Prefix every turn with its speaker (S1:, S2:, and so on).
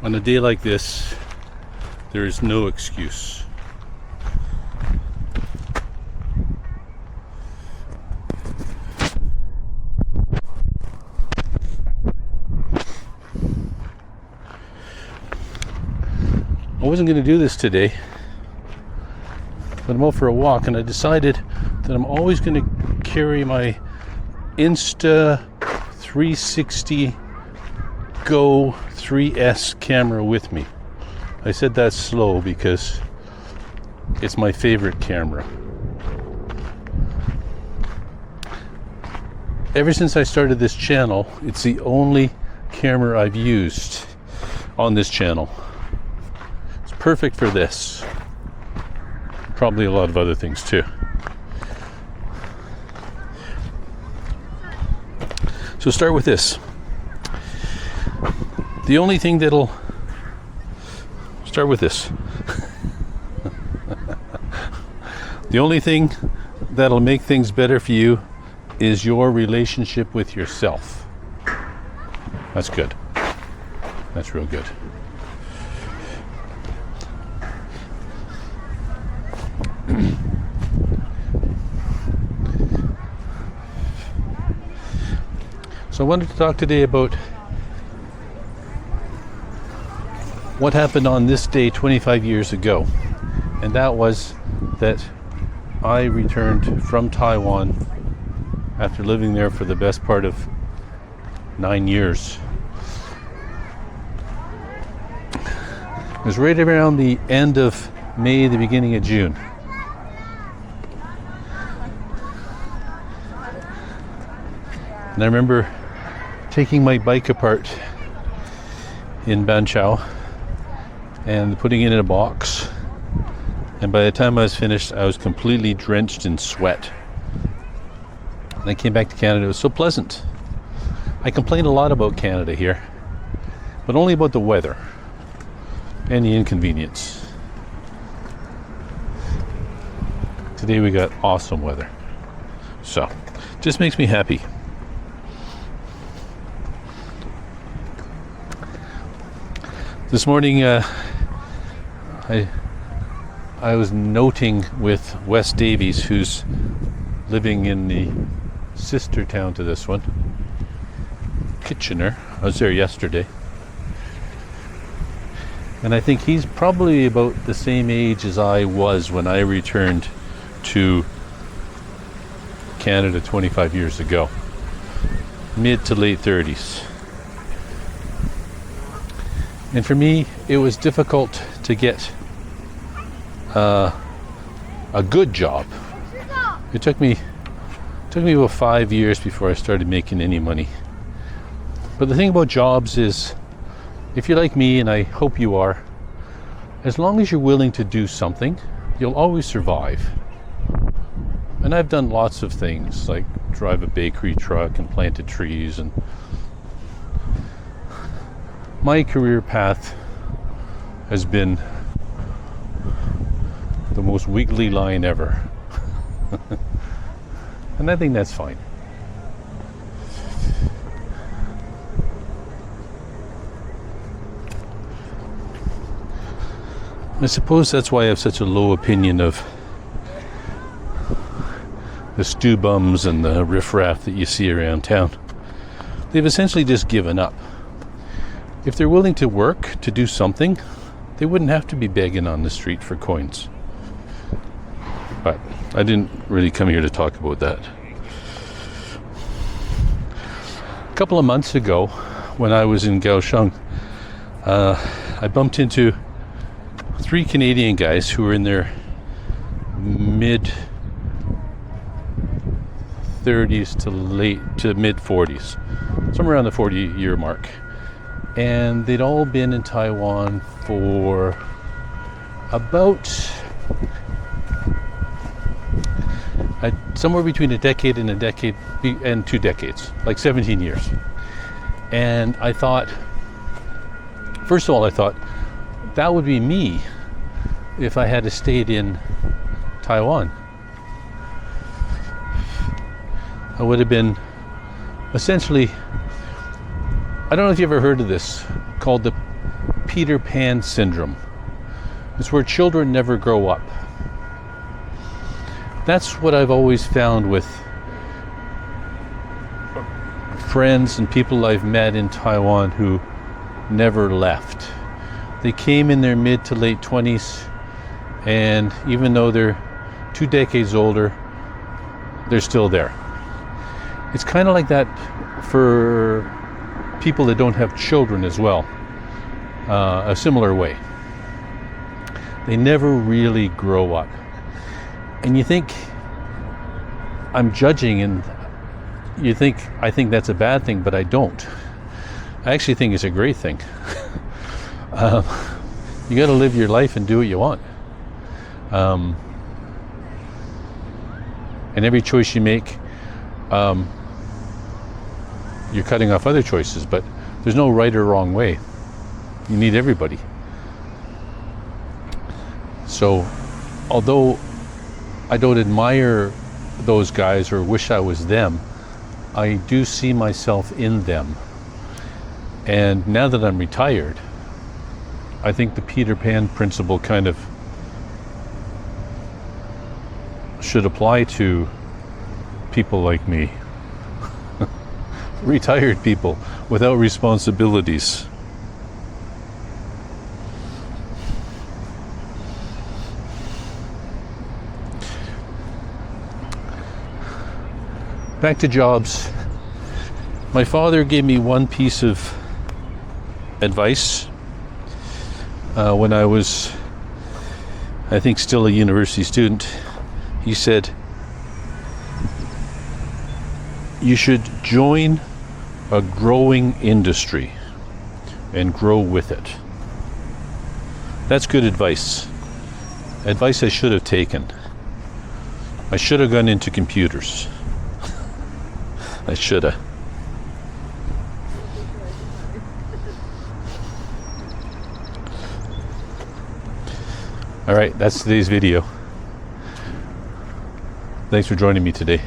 S1: On a day like this, there is no excuse. I wasn't going to do this today, but I'm out for a walk, and I decided that I'm always going to carry my Insta 360 Go 3S camera with me. I said that's slow because it's my favorite camera. Ever since I started this channel, it's the only camera I've used on this channel. It's perfect for this. Probably a lot of other things too. So start with this. The only thing that'll start with this. The only thing that'll make things better for you is your relationship with yourself. That's good. That's real good. So I wanted to talk today about what happened on this day 25 years ago. And that was that I returned from Taiwan after living there for the best part of 9 years. It was right around the end of May, the beginning of June. And I remember taking my bike apart in Banqiao and putting it in a box, and by the time I was finished, I was completely drenched in sweat. And I came back to Canada. It was so pleasant. I complain a lot about Canada here, but only about the weather and the inconvenience. Today we got awesome weather, so just makes me happy. This morning I was noting with Wes Davies, who's living in the sister town to this one, Kitchener. I was there yesterday. And I think he's probably about the same age as I was when I returned to Canada 25 years ago. Mid to late 30s. And for me, it was difficult to get a good job. It took me about 5 years before I started making any money. But the thing about jobs is, if you're like me, and I hope you are, as long as you're willing to do something, you'll always survive. And I've done lots of things, like drive a bakery truck and planted trees, and my career path has been the most wiggly line ever. And I think that's fine. I suppose that's why I have such a low opinion of the stew bums and the riffraff that you see around town. They've essentially just given up. If they're willing to work, to do something, they wouldn't have to be begging on the street for coins. But I didn't really come here to talk about that. A couple of months ago, when I was in Kaohsiung, I bumped into 3 Canadian guys who were in their mid 30s to mid 40s, somewhere around the 40-year mark. And they'd all been in Taiwan for about somewhere between a decade and 2 decades, like 17 years. And I thought, first of all, that would be me if I had stayed in Taiwan. I would have been essentially, I don't know if you ever heard of this, called the Peter Pan syndrome. It's where children never grow up. That's what I've always found with friends and people I've met in Taiwan who never left. They came in their mid to late 20s, and even though they're 2 decades older, they're still there. It's kind of like that for people that don't have children as well, a similar way. They never really grow up. And you think I'm judging, and you think I think that's a bad thing, but I don't. I actually think it's a great thing. You got to live your life and do what you want. And every choice you make, you're cutting off other choices, but there's no right or wrong way. You need everybody. So, although I don't admire those guys or wish I was them, I do see myself in them. And now that I'm retired, I think the Peter Pan principle kind of should apply to people like me. Retired people without responsibilities. Back to jobs. My father gave me one piece of advice when I was, I think, still a university student. He said, you should join a growing industry and grow with it. That's good advice. Advice I should have taken. I should have gone into computers. I should have. All right, that's today's video. Thanks for joining me today.